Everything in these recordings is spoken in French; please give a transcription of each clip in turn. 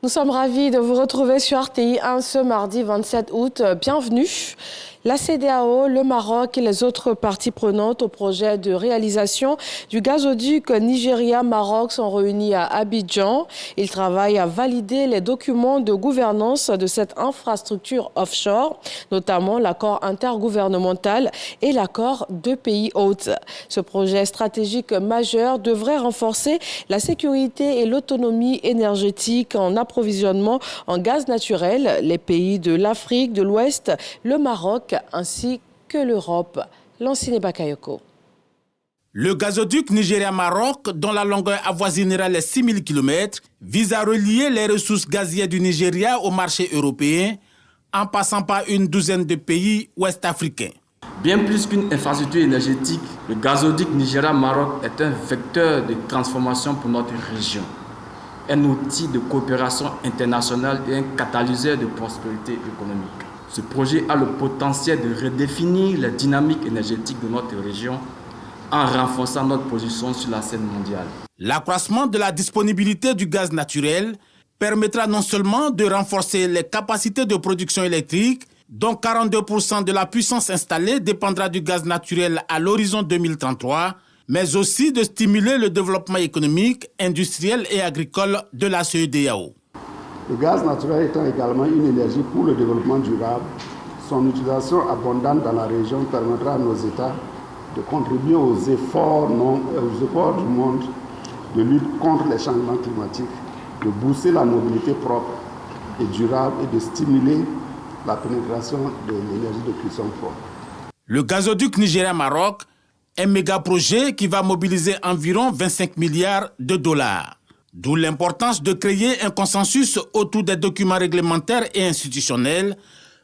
Nous sommes ravis de vous retrouver sur RTI 1 ce mardi 27 août. Bienvenue. La CEDEAO, le Maroc et les autres parties prenantes au projet de réalisation du gazoduc Nigeria-Maroc sont réunis à Abidjan. Ils travaillent à valider les documents de gouvernance de cette infrastructure offshore, notamment l'accord intergouvernemental et l'accord de pays hôtes. Ce projet stratégique majeur devrait renforcer la sécurité et l'autonomie énergétique en approvisionnement en gaz naturel. Les pays de l'Afrique de l'Ouest, le Maroc ainsi que l'Europe. Lancine Bakayoko. Le gazoduc Nigeria-Maroc, dont la longueur avoisinera les 6000 km, vise à relier les ressources gazières du Nigeria au marché européen en passant par une douzaine de pays ouest-africains. Bien plus qu'une infrastructure énergétique, le gazoduc Nigeria-Maroc est un vecteur de transformation pour notre région, un outil de coopération internationale et un catalyseur de prospérité économique. Ce projet a le potentiel de redéfinir la dynamique énergétique de notre région en renforçant notre position sur la scène mondiale. L'accroissement de la disponibilité du gaz naturel permettra non seulement de renforcer les capacités de production électrique, dont 42% de la puissance installée dépendra du gaz naturel à l'horizon 2033, mais aussi de stimuler le développement économique, industriel et agricole de la CEDEAO. Le gaz naturel étant également une énergie pour le développement durable, son utilisation abondante dans la région permettra à nos États de contribuer aux efforts du monde de lutte contre les changements climatiques, de booster la mobilité propre et durable et de stimuler la pénétration de l'énergie de cuisson propre. Le gazoduc Nigeria-Maroc, un méga projet qui va mobiliser environ 25 milliards de dollars. D'où l'importance de créer un consensus autour des documents réglementaires et institutionnels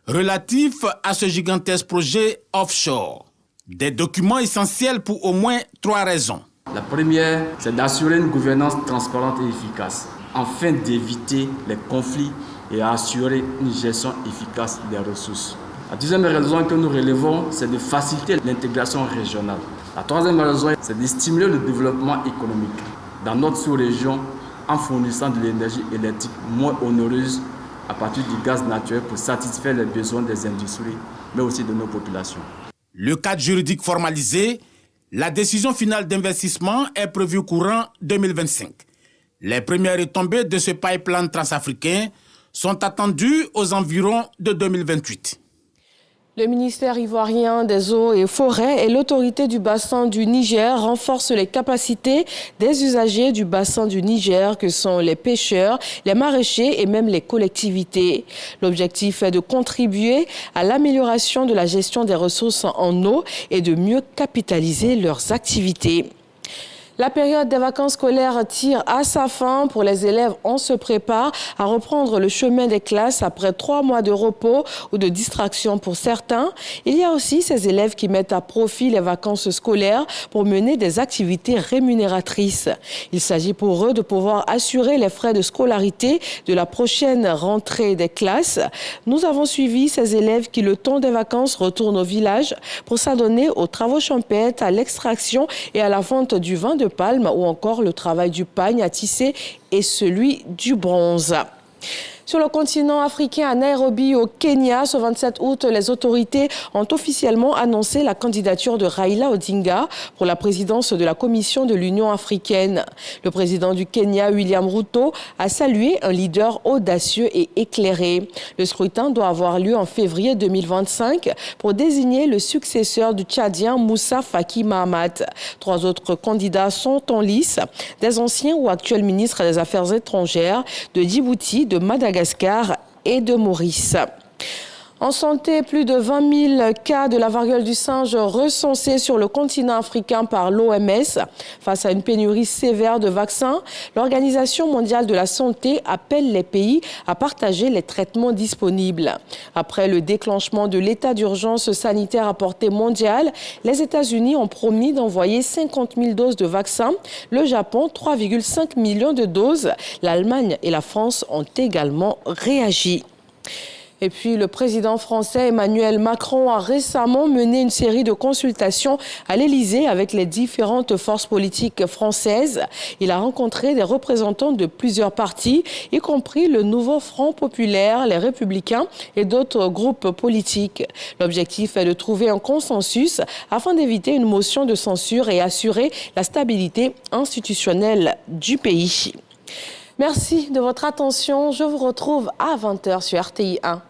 relatifs à ce gigantesque projet offshore. Des documents essentiels pour au moins 3 raisons. La première, c'est d'assurer une gouvernance transparente et efficace, afin d'éviter les conflits et assurer une gestion efficace des ressources. La deuxième raison que nous relevons, c'est de faciliter l'intégration régionale. La troisième raison, c'est de stimuler le développement économique dans notre sous-région en fournissant de l'énergie électrique moins onéreuse à partir du gaz naturel pour satisfaire les besoins des industries, mais aussi de nos populations. Le cadre juridique formalisé, la décision finale d'investissement est prévue courant 2025. Les premières retombées de ce pipeline transafricain sont attendues aux environs de 2028. Le ministère ivoirien des Eaux et Forêts et l'autorité du bassin du Niger renforcent les capacités des usagers du bassin du Niger que sont les pêcheurs, les maraîchers et même les collectivités. L'objectif est de contribuer à l'amélioration de la gestion des ressources en eau et de mieux capitaliser leurs activités. La période des vacances scolaires tire à sa fin. Pour les élèves, on se prépare à reprendre le chemin des classes après 3 mois de repos ou de distraction pour certains. Il y a aussi ces élèves qui mettent à profit les vacances scolaires pour mener des activités rémunératrices. Il s'agit pour eux de pouvoir assurer les frais de scolarité de la prochaine rentrée des classes. Nous avons suivi ces élèves qui, le temps des vacances, retournent au village pour s'adonner aux travaux champêtres, à l'extraction et à la vente du vin de palme ou encore le travail du pagne à tisser et celui du bronze. Sur le continent africain, à Nairobi, au Kenya, ce 27 août, les autorités ont officiellement annoncé la candidature de Raila Odinga pour la présidence de la Commission de l'Union africaine. Le président du Kenya, William Ruto, a salué un leader audacieux et éclairé. Le scrutin doit avoir lieu en février 2025 pour désigner le successeur du Tchadien Moussa Faki Mahamat. 3 autres candidats sont en lice, des anciens ou actuels ministres des Affaires étrangères de Djibouti, de Madagascar et de Maurice. En santé, plus de 20 000 cas de la variole du singe recensés sur le continent africain par l'OMS. Face à une pénurie sévère de vaccins, l'Organisation mondiale de la santé appelle les pays à partager les traitements disponibles. Après le déclenchement de l'état d'urgence sanitaire à portée mondiale, les États-Unis ont promis d'envoyer 50 000 doses de vaccins. Le Japon, 3,5 millions de doses. L'Allemagne et la France ont également réagi. Et puis, le président français Emmanuel Macron a récemment mené une série de consultations à l'Élysée avec les différentes forces politiques françaises. Il a rencontré des représentants de plusieurs partis, y compris le Nouveau Front Populaire, les Républicains et d'autres groupes politiques. L'objectif est de trouver un consensus afin d'éviter une motion de censure et assurer la stabilité institutionnelle du pays. Merci de votre attention. Je vous retrouve à 20h sur RTI 1.